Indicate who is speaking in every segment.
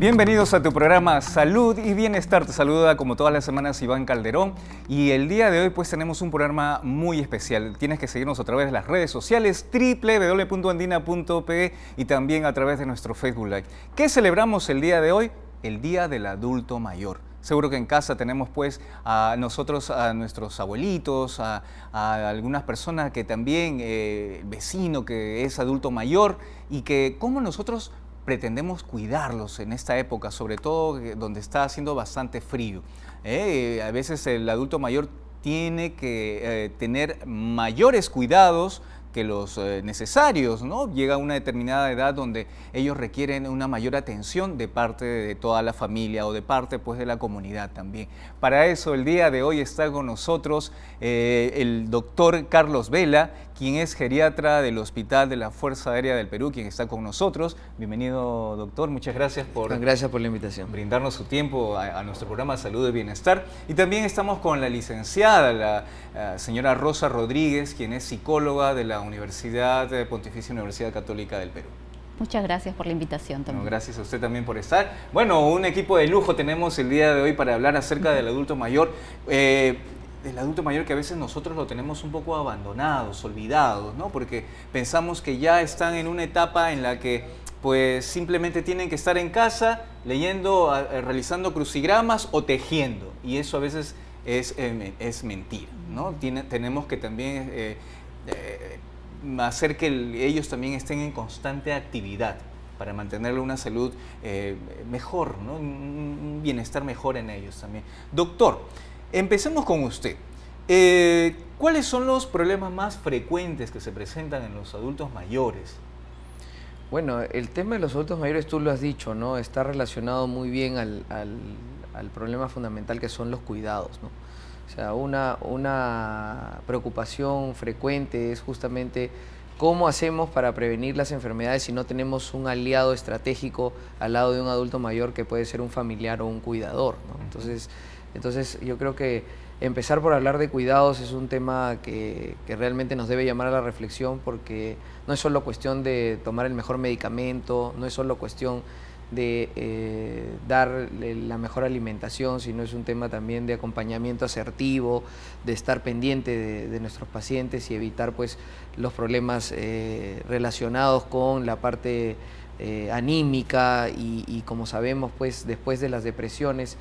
Speaker 1: Bienvenidos a tu programa Salud y Bienestar. Te saluda como todas las semanas Iván Calderón y el día de hoy pues tenemos un programa muy especial. Tienes que seguirnos a través de las redes sociales www.andina.pe y también a través de nuestro Facebook Live. ¿Qué celebramos el día de hoy? El Día del Adulto Mayor. Seguro que en casa tenemos pues a nosotros, a nuestros abuelitos, a algunas personas que también, vecino que es adulto mayor y que como nosotros pretendemos cuidarlos en esta época, sobre todo donde está haciendo bastante frío. A veces el adulto mayor tiene que tener mayores cuidados que los necesarios, ¿no? Llega a una determinada edad donde ellos requieren una mayor atención de parte de toda la familia o de parte pues de la comunidad también. Para eso el día de hoy está con nosotros el doctor Carlos Vela, quien es geriatra del Hospital de la Fuerza Aérea del Perú, quien está con nosotros. Bienvenido, doctor, muchas gracias por
Speaker 2: la invitación.
Speaker 1: Brindarnos su tiempo a nuestro programa Salud y Bienestar. Y también estamos con la licenciada, la señora Rosa Rodríguez, quien es psicóloga de la Pontificia Universidad Católica del Perú.
Speaker 3: Muchas gracias por la invitación también.
Speaker 1: Bueno, gracias a usted también por estar. Bueno, un equipo de lujo tenemos el día de hoy para hablar acerca del adulto mayor. El adulto mayor que a veces nosotros lo tenemos un poco abandonados, olvidados, ¿no? Porque pensamos que ya están en una etapa en la que pues simplemente tienen que estar en casa leyendo, realizando crucigramas o tejiendo. Y eso a veces es mentira, ¿no? Tenemos que también hacer que ellos también estén en constante actividad para mantenerle una salud mejor, ¿no? Un bienestar mejor en ellos también. Doctor, empecemos con usted. ¿Cuáles son los problemas más frecuentes que se presentan en los adultos mayores?
Speaker 2: Bueno, el tema de los adultos mayores, tú lo has dicho, ¿no? Está relacionado muy bien al problema fundamental que son los cuidados, ¿no? O sea, una preocupación frecuente es justamente cómo hacemos para prevenir las enfermedades si no tenemos un aliado estratégico al lado de un adulto mayor que puede ser un familiar o un cuidador, ¿no? Entonces yo creo que empezar por hablar de cuidados es un tema que realmente nos debe llamar a la reflexión, porque no es solo cuestión de tomar el mejor medicamento, no es solo cuestión de dar la mejor alimentación, sino es un tema también de acompañamiento asertivo, de estar pendiente de nuestros pacientes y evitar pues los problemas relacionados con la parte anímica y como sabemos pues después de las depresiones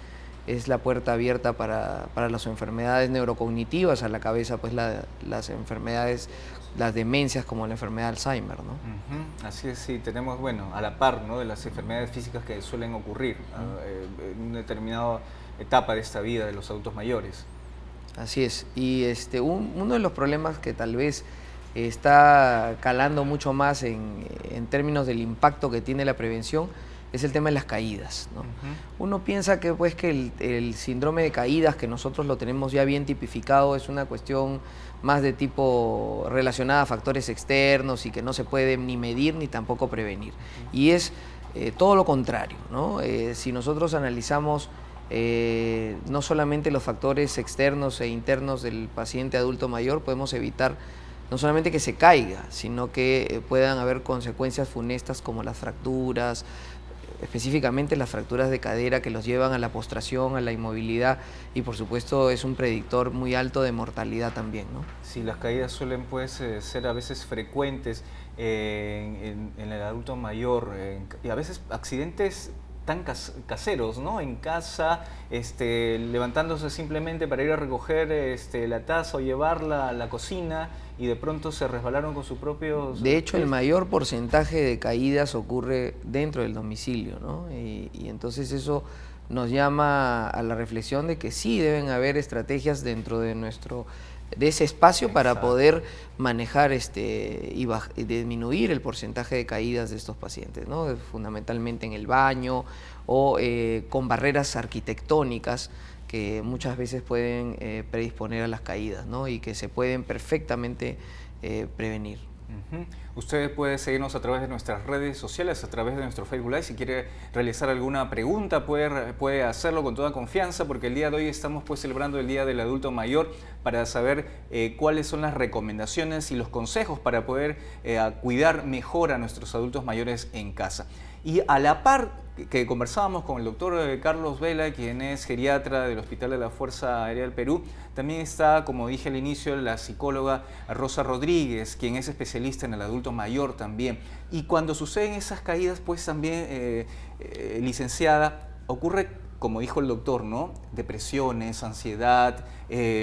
Speaker 2: es la puerta abierta para las enfermedades neurocognitivas, a la cabeza pues las enfermedades, las demencias como la enfermedad de Alzheimer, ¿no?
Speaker 1: Así es, sí, tenemos, bueno, a la par, ¿no?, de las enfermedades físicas que suelen ocurrir en una determinada etapa de esta vida de los adultos mayores.
Speaker 2: Así es, y uno de los problemas que tal vez está calando mucho más en términos del impacto que tiene la prevención es el tema de las caídas, ¿no? Uno piensa que, pues, que el síndrome de caídas, que nosotros lo tenemos ya bien tipificado, es una cuestión más de tipo relacionada a factores externos y que no se puede ni medir ni tampoco prevenir. Y es todo lo contrario, ¿no? Si nosotros analizamos no solamente los factores externos e internos del paciente adulto mayor, podemos evitar no solamente que se caiga, sino que puedan haber consecuencias funestas como las fracturas, específicamente las fracturas de cadera que los llevan a la postración, a la inmovilidad, y por supuesto es un predictor muy alto de mortalidad también, ¿no?
Speaker 1: Sí, las caídas suelen pues ser a veces frecuentes en el adulto mayor y a veces accidentes tan caseros, ¿no? En casa, levantándose simplemente para ir a recoger la taza o llevarla a la cocina y de pronto se resbalaron con sus propios...
Speaker 2: De hecho, el mayor porcentaje de caídas ocurre dentro del domicilio, ¿no? Y entonces eso nos llama a la reflexión de que sí deben haber estrategias dentro de ese espacio para poder manejar y disminuir el porcentaje de caídas de estos pacientes, ¿no? Fundamentalmente en el baño o con barreras arquitectónicas que muchas veces pueden predisponer a las caídas, ¿no? Y que se pueden perfectamente prevenir.
Speaker 1: Usted puede seguirnos a través de nuestras redes sociales, a través de nuestro Facebook Live. Si quiere realizar alguna pregunta, puede hacerlo con toda confianza, porque el día de hoy estamos pues celebrando el Día del Adulto Mayor para saber cuáles son las recomendaciones y los consejos para poder cuidar mejor a nuestros adultos mayores en casa. Y a la par que conversábamos con el doctor Carlos Vela, quien es geriatra del Hospital de la Fuerza Aérea del Perú, también está, como dije al inicio, la psicóloga Rosa Rodríguez, quien es especialista en el adulto mayor también. Y cuando suceden esas caídas, pues también, licenciada, ocurre, como dijo el doctor, ¿no? Depresiones, ansiedad,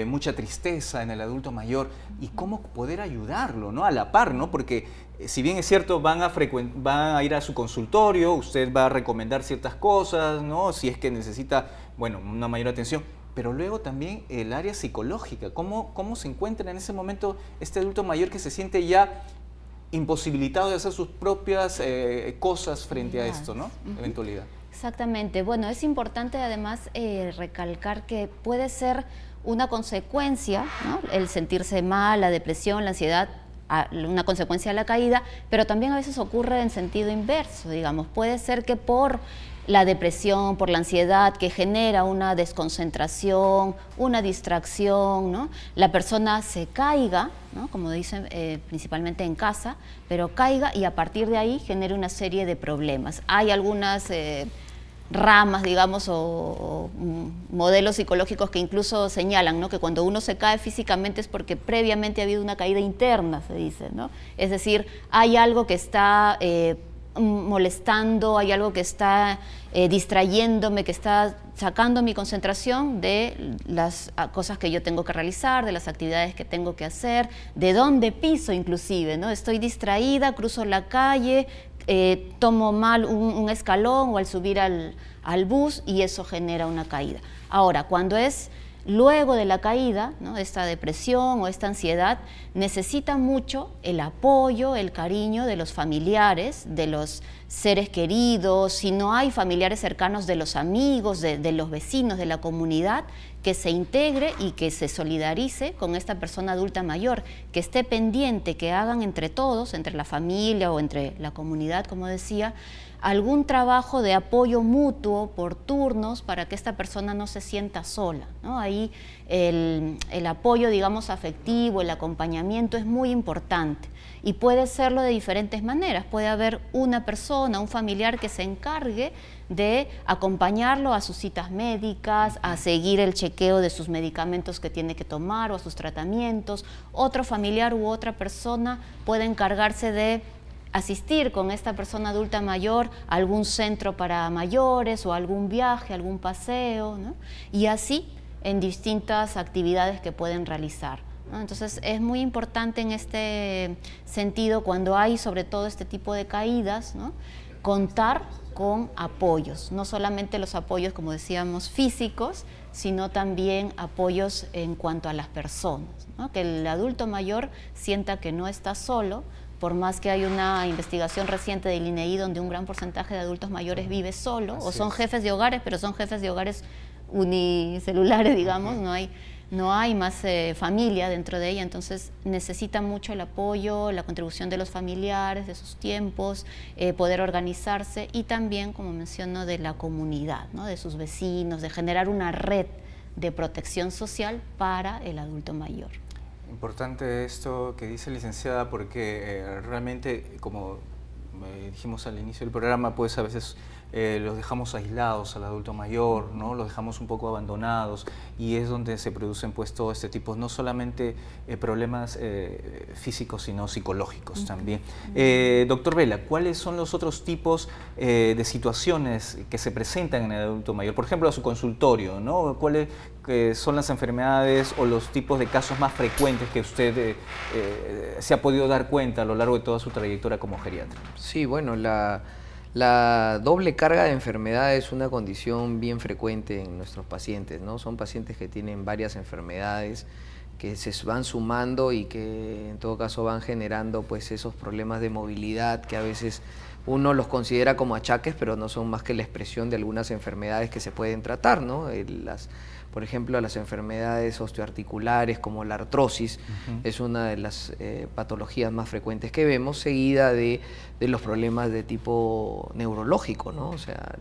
Speaker 1: mucha tristeza en el adulto mayor. ¿Y cómo poder ayudarlo, ¿no? A la par, ¿no? Porque si bien es cierto, van a ir a su consultorio, usted va a recomendar ciertas cosas, ¿no? Si es que necesita, bueno, una mayor atención. Pero luego también el área psicológica. ¿Cómo se encuentra en ese momento este adulto mayor que se siente ya imposibilitado de hacer sus propias cosas frente a esto, ¿no? Eventualidad.
Speaker 3: Exactamente. Bueno, es importante además recalcar que puede ser una consecuencia, ¿no? El sentirse mal, la depresión, la ansiedad, una consecuencia de la caída, pero también a veces ocurre en sentido inverso, digamos. Puede ser que por la depresión, por la ansiedad que genera una desconcentración, una distracción, ¿no? La persona se caiga, ¿no? Como dicen principalmente en casa, pero caiga y a partir de ahí genera una serie de problemas. Hay algunas ramas, digamos, o modelos psicológicos que incluso señalan, ¿no? Que cuando uno se cae físicamente es porque previamente ha habido una caída interna, se dice, ¿no? Es decir, hay algo que está molestando, hay algo que está distrayéndome, que está sacando mi concentración de las cosas que yo tengo que realizar, de las actividades que tengo que hacer, de dónde piso inclusive, ¿no? Estoy distraída, cruzo la calle, tomo mal un escalón o al subir al bus y eso genera una caída. Ahora, cuando es luego de la caída, ¿no? Esta depresión o esta ansiedad necesita mucho el apoyo, el cariño de los familiares, de los seres queridos, si no hay familiares cercanos, de los amigos, de los vecinos, de la comunidad, que se integre y que se solidarice con esta persona adulta mayor, que esté pendiente, que hagan entre todos, entre la familia o entre la comunidad, como decía, algún trabajo de apoyo mutuo por turnos para que esta persona no se sienta sola, ¿no? Ahí el apoyo, digamos, afectivo, el acompañamiento es muy importante y puede serlo de diferentes maneras. Puede haber una persona, un familiar que se encargue de acompañarlo a sus citas médicas, a seguir el chequeo de sus medicamentos que tiene que tomar o a sus tratamientos. Otro familiar u otra persona puede encargarse de asistir con esta persona adulta mayor a algún centro para mayores o algún viaje, algún paseo, ¿no? Y así en distintas actividades que pueden realizar, ¿no? Entonces es muy importante en este sentido, cuando hay sobre todo este tipo de caídas, ¿no? Contar con apoyos, no solamente los apoyos, como decíamos, físicos, sino también apoyos en cuanto a las personas, ¿no? Que el adulto mayor sienta que no está solo, por más que hay una investigación reciente del INEI donde un gran porcentaje de adultos mayores vive solo, o son jefes de hogares, pero son jefes de hogares unicelulares, digamos, no hay más familia dentro de ella, entonces necesita mucho el apoyo, la contribución de los familiares, de sus tiempos, poder organizarse y también, como menciono, de la comunidad, ¿no? De sus vecinos, de generar una red de protección social para el adulto mayor.
Speaker 1: Importante esto que dice licenciada, porque realmente, como dijimos al inicio del programa, pues a veces los dejamos aislados al adulto mayor, ¿no? Los dejamos un poco abandonados y es donde se producen pues todo este tipo, no solamente problemas físicos, sino psicológicos también. Doctor Vela, ¿cuáles son los otros tipos de situaciones que se presentan en el adulto mayor? Por ejemplo, a su consultorio, ¿no? ¿Cuáles son las enfermedades o los tipos de casos más frecuentes que usted se ha podido dar cuenta a lo largo de toda su trayectoria como geriatra?
Speaker 2: Sí, bueno, la doble carga de enfermedad es una condición bien frecuente en nuestros pacientes, ¿no? Son pacientes que tienen varias enfermedades que se van sumando y que en todo caso van generando pues esos problemas de movilidad que a veces uno los considera como achaques, pero no son más que la expresión de algunas enfermedades que se pueden tratar, ¿no? Por ejemplo, las enfermedades osteoarticulares como la artrosis es una de las patologías más frecuentes que vemos, seguida de los problemas de tipo neurológico, ¿no? O sea,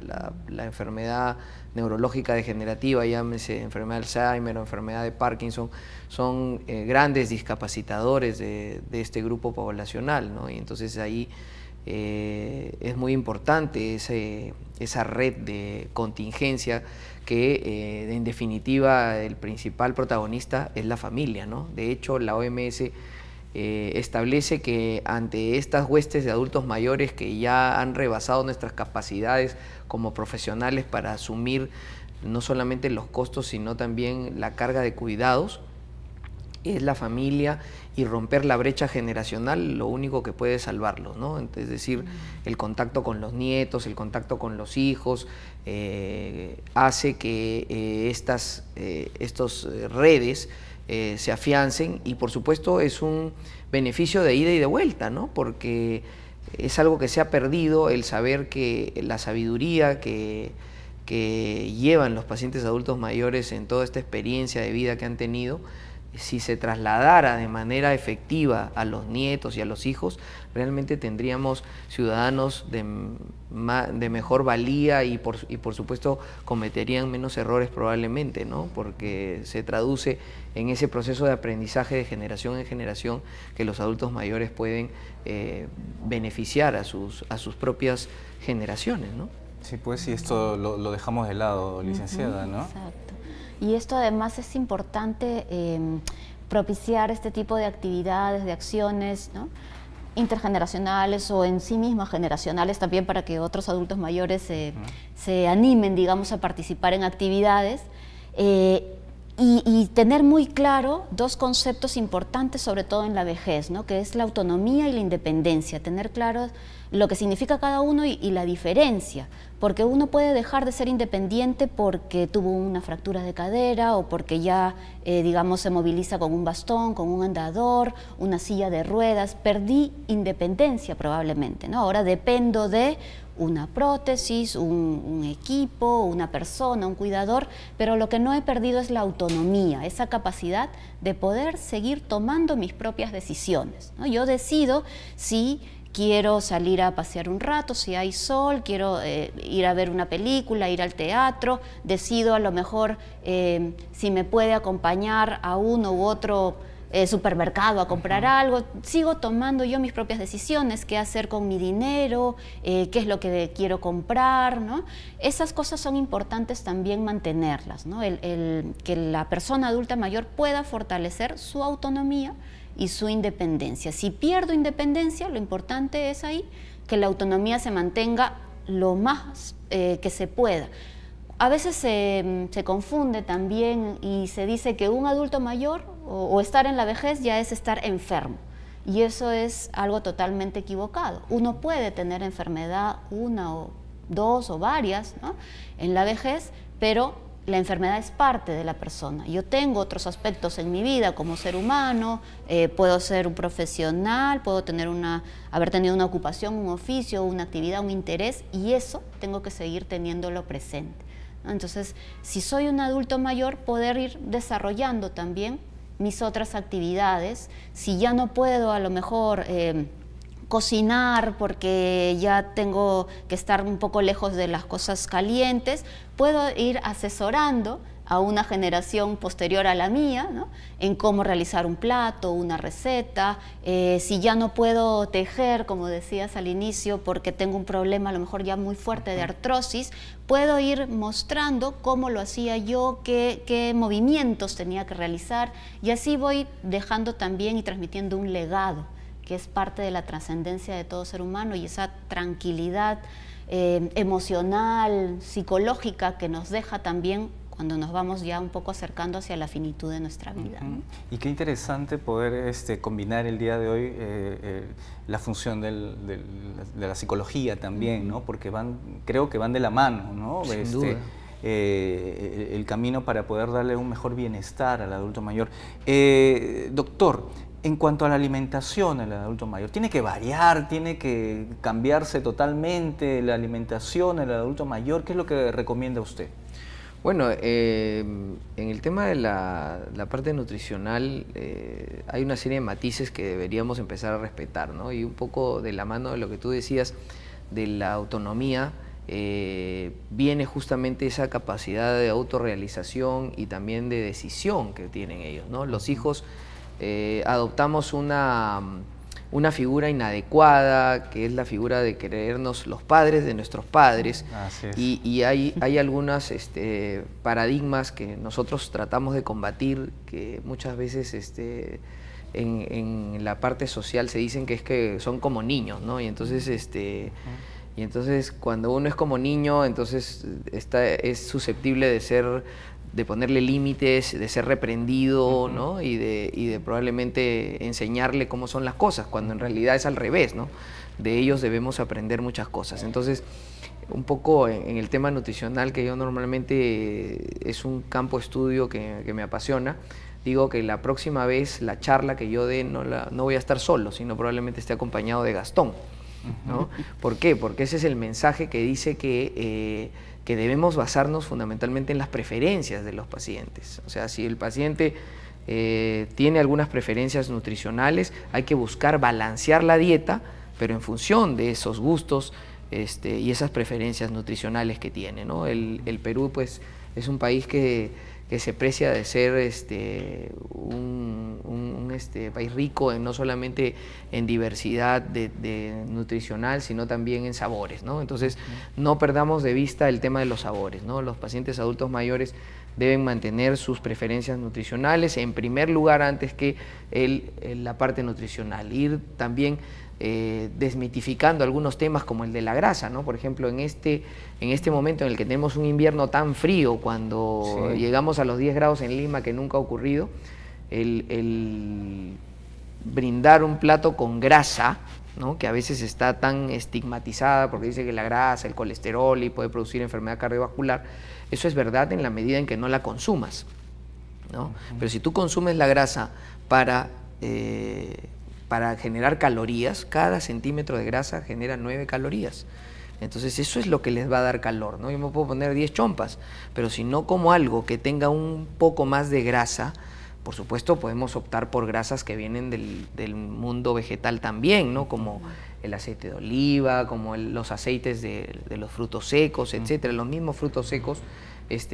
Speaker 2: la enfermedad neurológica degenerativa, llámese enfermedad de Alzheimer o enfermedad de Parkinson, son grandes discapacitadores de este grupo poblacional, ¿no? Y entonces ahí es muy importante esa red de contingencia que en definitiva el principal protagonista es la familia, ¿no? De hecho, la OMS establece que ante estas huestes de adultos mayores que ya han rebasado nuestras capacidades como profesionales para asumir no solamente los costos, sino también la carga de cuidados, es la familia, y romper la brecha generacional lo único que puede salvarlos, ¿no? Es decir, el contacto con los nietos, el contacto con los hijos, hace que estas redes se afiancen, y por supuesto es un beneficio de ida y de vuelta, ¿no? Porque es algo que se ha perdido, el saber que la sabiduría que llevan los pacientes adultos mayores en toda esta experiencia de vida que han tenido, si se trasladara de manera efectiva a los nietos y a los hijos, realmente tendríamos ciudadanos de mejor valía y por supuesto cometerían menos errores probablemente, ¿no? Porque se traduce en ese proceso de aprendizaje de generación en generación que los adultos mayores pueden beneficiar a sus propias generaciones, ¿no?
Speaker 1: Sí, pues, y esto lo dejamos de lado, licenciada, ¿no?
Speaker 3: Exacto. Y esto además es importante propiciar este tipo de actividades, de acciones, ¿no?, intergeneracionales o en sí mismas generacionales también, para que otros adultos mayores se animen, digamos, a participar en actividades. Y tener muy claro dos conceptos importantes, sobre todo en la vejez, ¿no?, que es la autonomía y la independencia. Tener claro lo que significa cada uno y la diferencia, porque uno puede dejar de ser independiente porque tuvo una fractura de cadera o porque ya, digamos, se moviliza con un bastón, con un andador, una silla de ruedas. Perdí independencia probablemente, ¿no? Ahora dependo de una prótesis, un equipo, una persona, un cuidador, pero lo que no he perdido es la autonomía, esa capacidad de poder seguir tomando mis propias decisiones, ¿no? Yo decido si quiero salir a pasear un rato, si hay sol, quiero ir a ver una película, ir al teatro, decido a lo mejor si me puede acompañar a uno u otro supermercado a comprar algo. Sigo tomando yo mis propias decisiones, qué hacer con mi dinero, qué es lo que quiero comprar, ¿no? Esas cosas son importantes también mantenerlas, ¿no? Que la persona adulta mayor pueda fortalecer su autonomía y su independencia. Si pierdo independencia, lo importante es ahí que la autonomía se mantenga lo más que se pueda. A veces se confunde también y se dice que un adulto mayor o estar en la vejez ya es estar enfermo, y eso es algo totalmente equivocado. Uno puede tener enfermedad, una o dos o varias, ¿no?, en la vejez, pero la enfermedad es parte de la persona. Yo tengo otros aspectos en mi vida como ser humano, puedo ser un profesional, puedo haber tenido una ocupación, un oficio, una actividad, un interés, y eso tengo que seguir teniéndolo presente, ¿no? Entonces, si soy un adulto mayor, poder ir desarrollando también mis otras actividades. Si ya no puedo a lo mejor cocinar porque ya tengo que estar un poco lejos de las cosas calientes, puedo ir asesorando a una generación posterior a la mía, ¿no?, en cómo realizar un plato, una receta. Si ya no puedo tejer, como decías al inicio, porque tengo un problema a lo mejor ya muy fuerte de artrosis, puedo ir mostrando cómo lo hacía yo, qué movimientos tenía que realizar, y así voy dejando también y transmitiendo un legado, que es parte de la trascendencia de todo ser humano, y esa tranquilidad emocional, psicológica que nos deja también cuando nos vamos ya un poco acercando hacia la finitud de nuestra vida, ¿no?
Speaker 1: Y qué interesante poder combinar el día de hoy la función de la psicología también, ¿no? Porque creo que van de la mano, ¿no?
Speaker 2: Sin duda.
Speaker 1: El camino para poder darle un mejor bienestar al adulto mayor. Doctor, en cuanto a la alimentación del adulto mayor, ¿tiene que variar, tiene que cambiarse totalmente la alimentación del adulto mayor? ¿Qué es lo que recomienda usted?
Speaker 2: Bueno, en el tema de la parte nutricional hay una serie de matices que deberíamos empezar a respetar, ¿no? Y un poco de la mano de lo que tú decías de la autonomía, viene justamente esa capacidad de autorrealización y también de decisión que tienen ellos, ¿no? Los hijos adoptamos una una figura inadecuada, que es la figura de creernos los padres de nuestros padres.
Speaker 1: Así es.
Speaker 2: Y hay algunos paradigmas que nosotros tratamos de combatir, que muchas veces en la parte social se dicen que es que son como niños, ¿no? Y entonces cuando uno es como niño, entonces es susceptible de ponerle límites, de ser reprendido, ¿no? Y de probablemente enseñarle cómo son las cosas, cuando en realidad es al revés, ¿no? De ellos debemos aprender muchas cosas. Entonces, un poco en el tema nutricional, que yo normalmente es un campo de estudio que me apasiona, digo que la próxima vez la charla que yo dé no voy a estar solo, sino probablemente esté acompañado de Gastón, ¿no? ¿Por qué? Porque ese es el mensaje que dice que debemos basarnos fundamentalmente en las preferencias de los pacientes. O sea, si el paciente tiene algunas preferencias nutricionales, hay que buscar balancear la dieta, pero en función de esos gustos y esas preferencias nutricionales que tiene, ¿no? El Perú, pues, es un país que se precia de ser un país rico no solamente en diversidad nutricional, sino también en sabores, ¿no? Entonces, no perdamos de vista el tema de los sabores, ¿no? Los pacientes adultos mayores deben mantener sus preferencias nutricionales en primer lugar antes que la parte nutricional. Ir también desmitificando algunos temas como el de la grasa, ¿no? Por ejemplo, en este momento en el que tenemos un invierno tan frío, cuando llegamos a los 10 grados en Lima, que nunca ha ocurrido, el brindar un plato con grasa, ¿no? Que a veces está tan estigmatizada porque dice que la grasa, el colesterol y puede producir enfermedad cardiovascular, eso es verdad en la medida en que no la consumas, ¿no? Pero si tú consumes la grasa para generar calorías, cada centímetro de grasa genera 9 calorías. Entonces eso es lo que les va a dar calor, ¿no? Yo me puedo poner 10 chompas, pero si no como algo que tenga un poco más de grasa, por supuesto podemos optar por grasas que vienen del mundo vegetal también, ¿no? Como el aceite de oliva, como los aceites de los frutos secos, etcétera. Los mismos frutos secos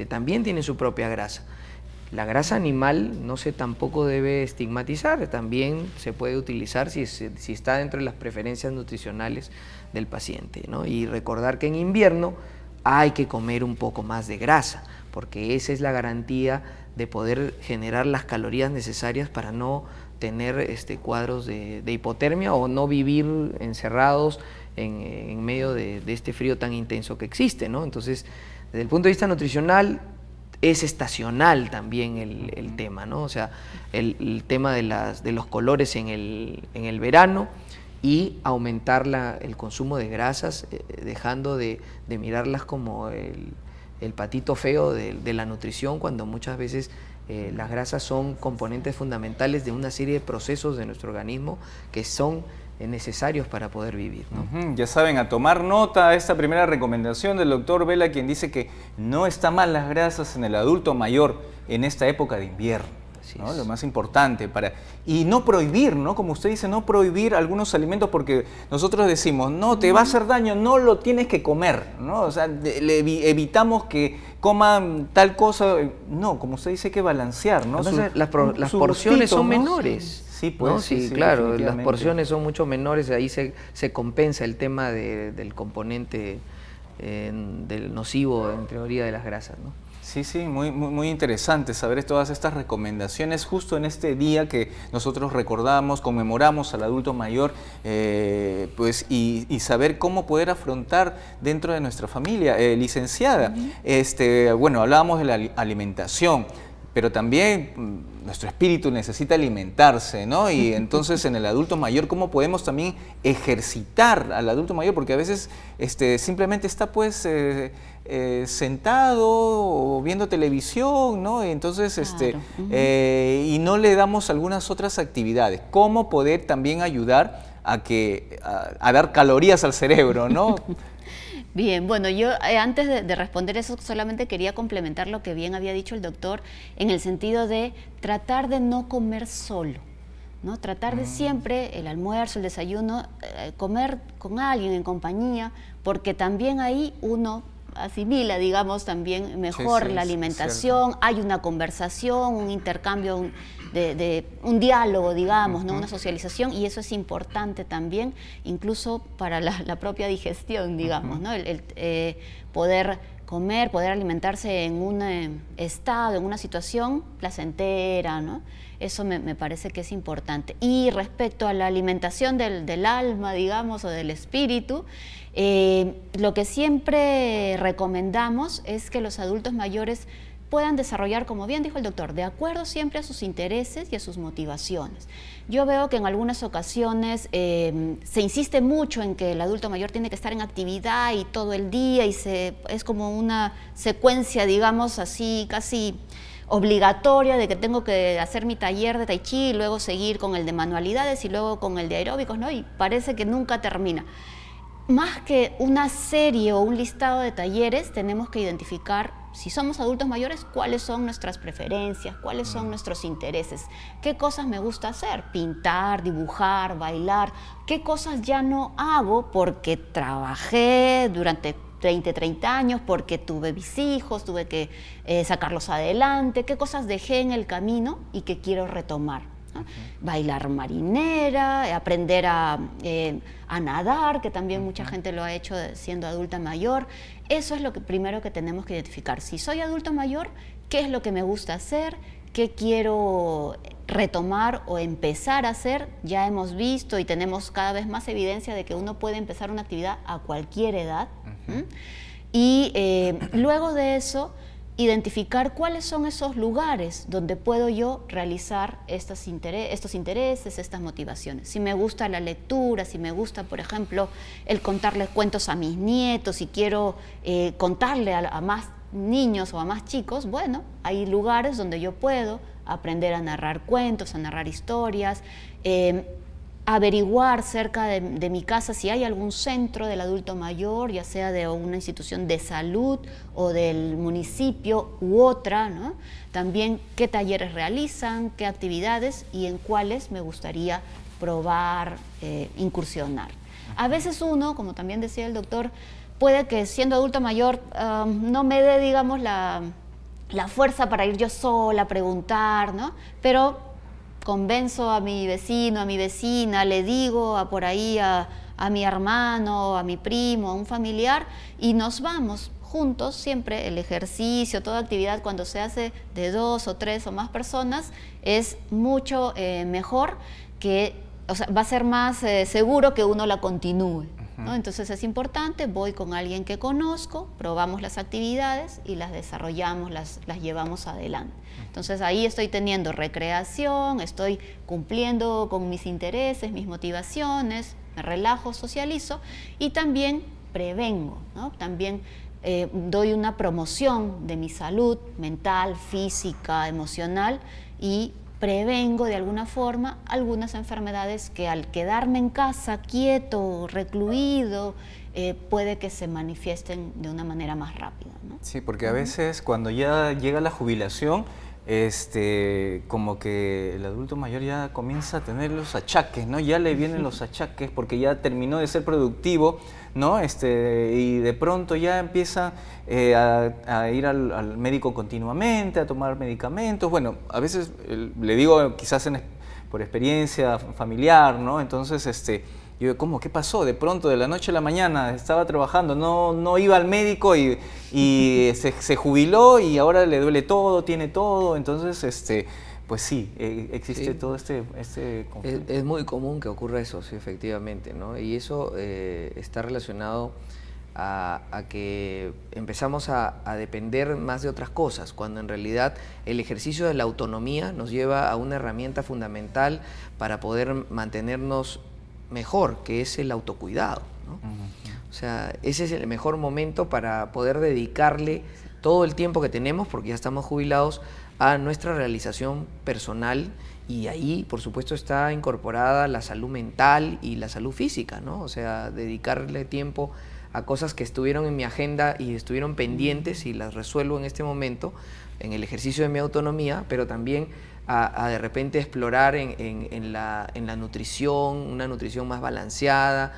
Speaker 2: también tienen su propia grasa. La grasa animal no se tampoco debe estigmatizar, también se puede utilizar si está dentro de las preferencias nutricionales del paciente, ¿no? Y recordar que en invierno hay que comer un poco más de grasa, porque esa es la garantía de poder generar las calorías necesarias para no tener cuadros de hipotermia o no vivir encerrados en medio de este frío tan intenso que existe, ¿no? Entonces, desde el punto de vista nutricional, es estacional también el tema, ¿no? O sea, el tema de los colores en el verano y aumentar el consumo de grasas, dejando de mirarlas como el patito feo de la nutrición, cuando muchas veces las grasas son componentes fundamentales de una serie de procesos de nuestro organismo que son necesarios para poder vivir, ¿no?
Speaker 1: Ya saben, a tomar nota esta primera recomendación del doctor Vela, quien dice que no está mal las grasas en el adulto mayor en esta época de invierno, ¿no? Lo más importante y no prohibir, ¿no? Como usted dice, no prohibir algunos alimentos, porque nosotros decimos, no, te va a hacer daño, no lo tienes que comer, ¿no? O sea, evitamos que coman tal cosa. No, como usted dice, hay que balancear, ¿no?
Speaker 2: Las porciones son menores.
Speaker 1: Sí, pues,
Speaker 2: ¿no? Sí, claro, las porciones son mucho menores, ahí se compensa el tema del componente del nocivo, en teoría, de las grasas, ¿no?
Speaker 1: Sí, muy interesante saber todas estas recomendaciones justo en este día que nosotros recordamos, conmemoramos al adulto mayor, pues, y saber cómo poder afrontar dentro de nuestra familia. Licenciada, bueno, hablábamos de la alimentación, pero también nuestro espíritu necesita alimentarse, ¿no? Y entonces en el adulto mayor, ¿cómo podemos también ejercitar al adulto mayor? Porque a veces simplemente está pues sentado o viendo televisión, ¿no? Entonces,
Speaker 3: Claro.
Speaker 1: Y no le damos algunas otras actividades. ¿Cómo poder también ayudar a dar calorías al cerebro, ¿no?
Speaker 3: Bien, bueno, yo antes de responder eso solamente quería complementar lo que bien había dicho el doctor en el sentido de tratar de no comer solo, ¿no? Tratar de siempre el almuerzo, el desayuno, comer con alguien en compañía, porque también ahí uno asimila, digamos, también mejor la alimentación, hay una conversación, un intercambio de un diálogo, digamos, ¿no? Una socialización, y eso es importante también, incluso para la propia digestión, digamos, ¿no? Poder comer, poder alimentarse en un estado, en una situación placentera, ¿no? Eso me parece que es importante. Y respecto a la alimentación del alma, digamos, o del espíritu, lo que siempre recomendamos es que los adultos mayores puedan desarrollar, como bien dijo el doctor, de acuerdo siempre a sus intereses y a sus motivaciones. Yo veo que en algunas ocasiones se insiste mucho en que el adulto mayor tiene que estar en actividad y todo el día, y es como una secuencia, digamos así, casi obligatoria, de que tengo que hacer mi taller de tai chi y luego seguir con el de manualidades y luego con el de aeróbicos, ¿no? Y parece que nunca termina. Más que una serie o un listado de talleres, tenemos que identificar, si somos adultos mayores, cuáles son nuestras preferencias, cuáles son nuestros intereses, qué cosas me gusta hacer, pintar, dibujar, bailar, qué cosas ya no hago porque trabajé durante 20, 30 años, porque tuve mis hijos, tuve que sacarlos adelante, qué cosas dejé en el camino y que quiero retomar, ¿no? Bailar marinera, aprender a nadar, que también mucha gente lo ha hecho siendo adulta mayor. Eso es lo primero que tenemos que identificar. Si soy adulto mayor, ¿qué es lo que me gusta hacer? ¿Qué quiero retomar o empezar a hacer? Ya hemos visto y tenemos cada vez más evidencia de que uno puede empezar una actividad a cualquier edad. Y luego de eso, identificar cuáles son esos lugares donde puedo yo realizar estos intereses, estas motivaciones. Si me gusta la lectura, si me gusta, por ejemplo, el contarles cuentos a mis nietos, si quiero contarle a más niños o a más chicos, bueno, hay lugares donde yo puedo aprender a narrar cuentos, a narrar historias, averiguar cerca de mi casa si hay algún centro del adulto mayor, ya sea de una institución de salud o del municipio u otra, ¿no? También qué talleres realizan, qué actividades y en cuáles me gustaría probar, incursionar. A veces uno, como también decía el doctor, puede que siendo adulto mayor no me dé, digamos, la fuerza para ir yo sola a preguntar, ¿no? Pero convenzo a mi vecino, a mi vecina, le digo por ahí a mi hermano, a mi primo, a un familiar, y nos vamos juntos. Siempre el ejercicio, toda actividad cuando se hace de 2 o 3 o más personas es mucho mejor, o sea, va a ser más seguro que uno la continúe, ¿no? Entonces es importante, voy con alguien que conozco, probamos las actividades y las desarrollamos, las llevamos adelante. Entonces ahí estoy teniendo recreación, estoy cumpliendo con mis intereses, mis motivaciones, me relajo, socializo y también prevengo, ¿no? También doy una promoción de mi salud mental, física, emocional, y prevengo de alguna forma algunas enfermedades que al quedarme en casa quieto, recluido, puede que se manifiesten de una manera más rápida, ¿no?
Speaker 1: Sí, porque a veces cuando ya llega la jubilación, como que el adulto mayor ya comienza a tener los achaques, ¿no? Ya le vienen los achaques porque ya terminó de ser productivo, ¿no? Y de pronto ya empieza a ir al médico continuamente, a tomar medicamentos. Bueno, a veces le digo quizás por experiencia familiar, ¿no? Entonces, yo, ¿cómo? ¿Qué pasó? De pronto, de la noche a la mañana, estaba trabajando, no iba al médico y se jubiló y ahora le duele todo, tiene todo. Entonces, pues sí, existe todo este conflicto.
Speaker 2: Es muy común que ocurra eso, sí, efectivamente, ¿no? Y eso está relacionado a que empezamos a depender más de otras cosas, cuando en realidad el ejercicio de la autonomía nos lleva a una herramienta fundamental para poder mantenernos mejor, que es el autocuidado, ¿no? O sea, ese es el mejor momento para poder dedicarle todo el tiempo que tenemos, porque ya estamos jubilados, a nuestra realización personal, y ahí, por supuesto, está incorporada la salud mental y la salud física, ¿no? O sea, dedicarle tiempo a cosas que estuvieron en mi agenda y estuvieron pendientes y las resuelvo en este momento, en el ejercicio de mi autonomía, pero también a de repente explorar en la nutrición, una nutrición más balanceada,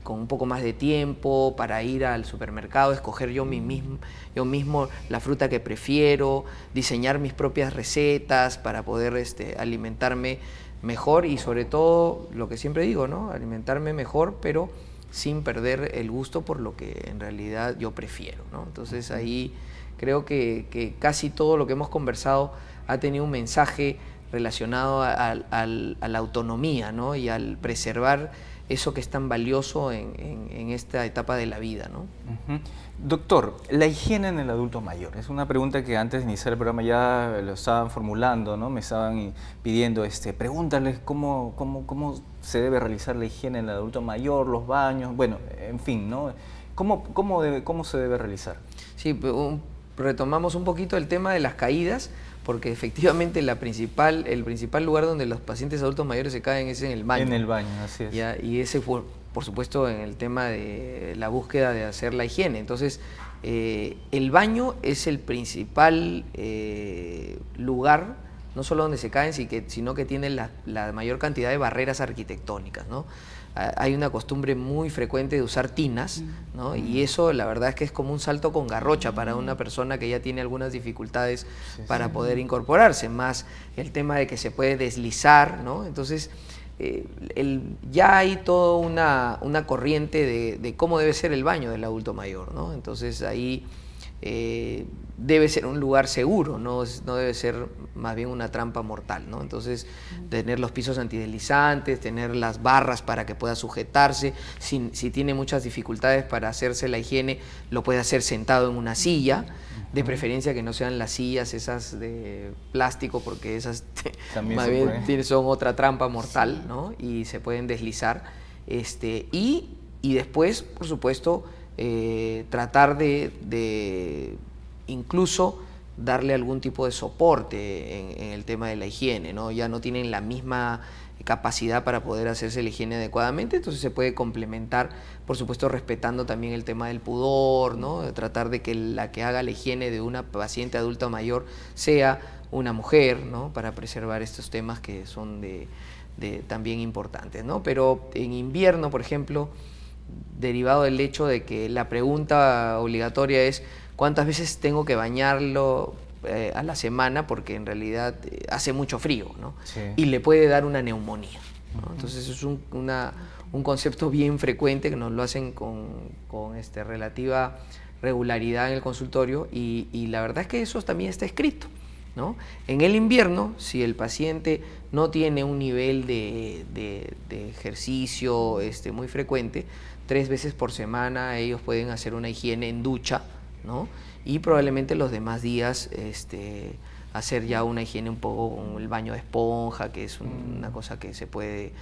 Speaker 2: con un poco más de tiempo para ir al supermercado, escoger yo mismo la fruta que prefiero, diseñar mis propias recetas para poder alimentarme mejor y sobre todo, lo que siempre digo, ¿no? Alimentarme mejor, pero sin perder el gusto por lo que en realidad yo prefiero, ¿no? Entonces ahí creo que casi todo lo que hemos conversado ha tenido un mensaje relacionado a la autonomía, ¿no? Y al preservar eso que es tan valioso en esta etapa de la vida, ¿no?
Speaker 1: Doctor, la higiene en el adulto mayor, es una pregunta que antes de iniciar el programa ya lo estaban formulando, ¿no? Me estaban pidiendo, pregúntales cómo se debe realizar la higiene en el adulto mayor, los baños, bueno, en fin, ¿no? ¿Cómo se debe realizar?
Speaker 2: Sí, retomamos un poquito el tema de las caídas, porque efectivamente el principal lugar donde los pacientes adultos mayores se caen es en el baño.
Speaker 1: En el baño, así es.
Speaker 2: ¿Ya? Y ese fue, por supuesto, en el tema de la búsqueda de hacer la higiene. Entonces, el baño es el principal lugar, no solo donde se caen, sino que tiene la mayor cantidad de barreras arquitectónicas, ¿no? Hay una costumbre muy frecuente de usar tinas, ¿no? Y eso la verdad es que es como un salto con garrocha para una persona que ya tiene algunas dificultades para poder incorporarse, más el tema de que se puede deslizar, ¿no? Entonces ya hay toda una corriente de cómo debe ser el baño del adulto mayor, ¿no? Entonces ahí debe ser un lugar seguro, no debe ser más bien una trampa mortal, ¿no? Entonces, tener los pisos antideslizantes, tener las barras para que pueda sujetarse, si tiene muchas dificultades para hacerse la higiene, lo puede hacer sentado en una silla, de preferencia que no sean las sillas esas de plástico, porque esas más bien son otra trampa mortal, ¿no? Y se pueden deslizar, y después, por supuesto, tratar de incluso darle algún tipo de soporte en el tema de la higiene, ¿no? Ya no tienen la misma capacidad para poder hacerse la higiene adecuadamente, entonces se puede complementar, por supuesto, respetando también el tema del pudor, ¿no? De tratar de que la que haga la higiene de una paciente adulta mayor sea una mujer, ¿no? Para preservar estos temas que son también importantes, ¿no? Pero en invierno, por ejemplo, derivado del hecho de que la pregunta obligatoria es ¿cuántas veces tengo que bañarlo a la semana? Porque en realidad hace mucho frío, ¿no? Sí. Y le puede dar una neumonía, ¿no? Entonces es un concepto bien frecuente que nos lo hacen con relativa regularidad en el consultorio y la verdad es que eso también está escrito, ¿no? En el invierno, si el paciente no tiene un nivel de ejercicio muy frecuente, 3 veces por semana ellos pueden hacer una higiene en ducha, ¿no? Y probablemente los demás días hacer ya una higiene un poco con el baño de esponja, que es una cosa que se puede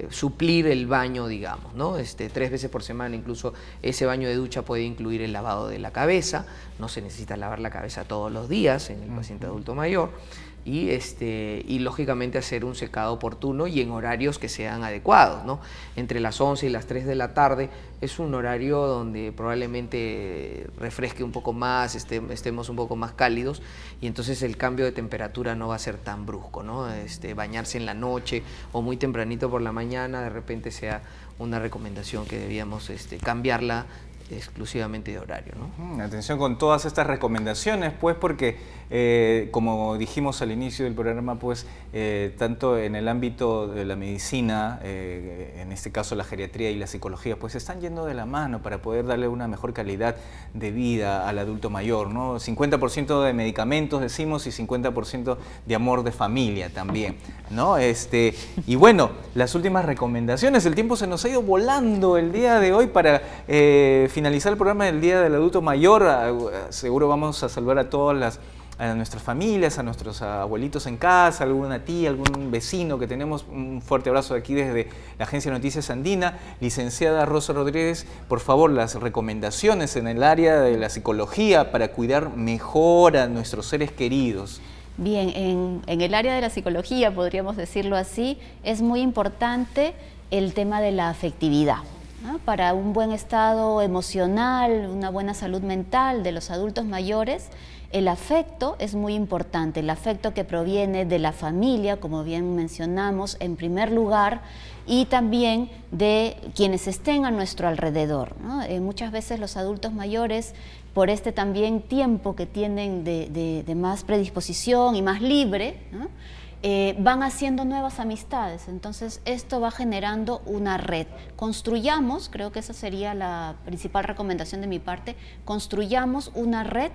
Speaker 2: suplir el baño, digamos, ¿no? 3 veces por semana, incluso ese baño de ducha puede incluir el lavado de la cabeza, no se necesita lavar la cabeza todos los días en el paciente adulto mayor, y lógicamente hacer un secado oportuno y en horarios que sean adecuados, ¿no? Entre las 11 y las 3 de la tarde es un horario donde probablemente refresque un poco más, estemos un poco más cálidos y entonces el cambio de temperatura no va a ser tan brusco, ¿no? Bañarse en la noche o muy tempranito por la mañana de repente sea una recomendación que debíamos cambiarla exclusivamente de horario, ¿no?
Speaker 1: Atención con todas estas recomendaciones, pues, porque como dijimos al inicio del programa, pues, tanto en el ámbito de la medicina, en este caso la geriatría y la psicología, pues están yendo de la mano para poder darle una mejor calidad de vida al adulto mayor, ¿no? 50% de medicamentos, decimos, y 50% de amor de familia también, ¿no? Y bueno, las últimas recomendaciones, el tiempo se nos ha ido volando el día de hoy para finalizar el programa del Día del Adulto Mayor. Seguro vamos a saludar a nuestras familias, a nuestros abuelitos en casa, alguna tía, algún vecino que tenemos. Un fuerte abrazo de aquí desde la Agencia de Noticias Andina. Licenciada Rosa Rodríguez, por favor, las recomendaciones en el área de la psicología para cuidar mejor a nuestros seres queridos.
Speaker 3: Bien, en el área de la psicología, podríamos decirlo así, es muy importante el tema de la afectividad. ¿no? Para un buen estado emocional, una buena salud mental de los adultos mayores, el afecto es muy importante, el afecto que proviene de la familia, como bien mencionamos, en primer lugar, y también de quienes estén a nuestro alrededor, ¿no? Muchas veces los adultos mayores, por este también tiempo que tienen de más predisposición y más libre, ¿no? Van haciendo nuevas amistades, entonces esto va generando una red. Construyamos, creo que esa sería la principal recomendación de mi parte, construyamos una red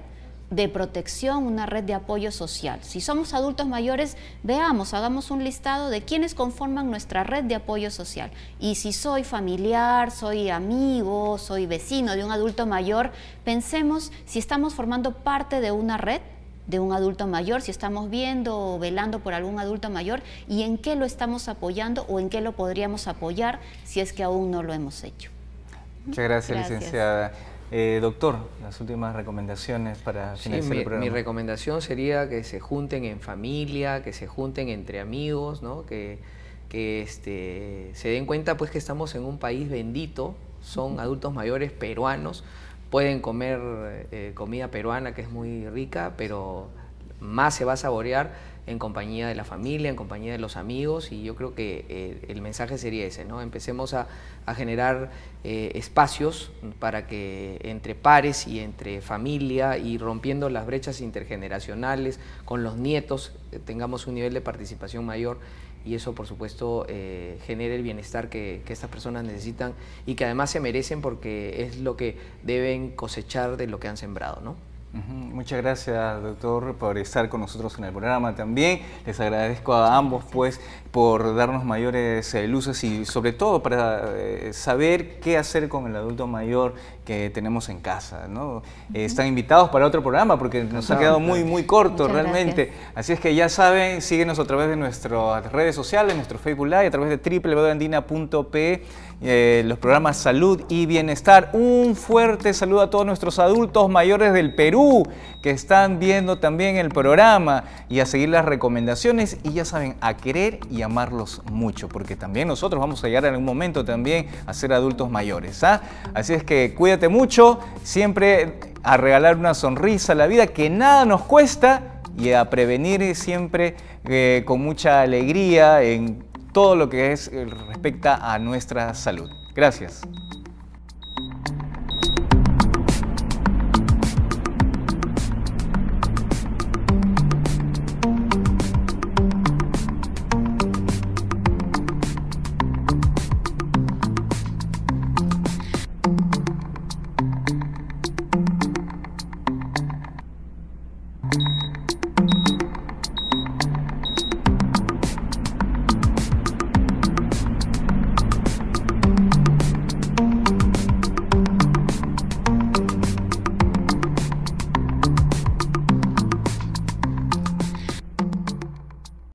Speaker 3: de protección, una red de apoyo social. Si somos adultos mayores, veamos, hagamos un listado de quienes conforman nuestra red de apoyo social. Y si soy familiar, soy amigo, soy vecino de un adulto mayor, pensemos si estamos formando parte de una red de un adulto mayor, si estamos viendo o velando por algún adulto mayor y en qué lo estamos apoyando o en qué lo podríamos apoyar si es que aún no lo hemos hecho.
Speaker 1: Muchas gracias. Licenciada. Doctor, las últimas recomendaciones para finalizar el programa.
Speaker 2: Mi recomendación sería que se junten en familia, que se junten entre amigos, ¿no? que se den cuenta pues que estamos en un país bendito, son adultos mayores peruanos, pueden comer comida peruana que es muy rica, pero más se va a saborear en compañía de la familia, en compañía de los amigos, y yo creo que el mensaje sería ese, ¿no? Empecemos a generar espacios para que entre pares y entre familia y rompiendo las brechas intergeneracionales con los nietos tengamos un nivel de participación mayor, y eso por supuesto genere el bienestar que estas personas necesitan y que además se merecen porque es lo que deben cosechar de lo que han sembrado, ¿no?
Speaker 1: Muchas gracias, doctor, por estar con nosotros en el programa también. Les agradezco a ambos pues por darnos mayores luces y sobre todo para saber qué hacer con el adulto mayor que tenemos en casa, ¿no? Están invitados para otro programa porque nos ha quedado muy corto realmente. Así es que ya saben, síguenos a través de nuestras redes sociales, nuestro Facebook Live, a través de www.andina.pe, los programas Salud y Bienestar. Un fuerte saludo a todos nuestros adultos mayores del Perú que están viendo también el programa y a seguir las recomendaciones y ya saben, a querer y amarlos mucho, porque también nosotros vamos a llegar en algún momento también a ser adultos mayores, ¿ah? Así es que cuídate mucho, siempre a regalar una sonrisa a la vida, que nada nos cuesta, y a prevenir siempre con mucha alegría en todo lo que respecta a nuestra salud. Gracias.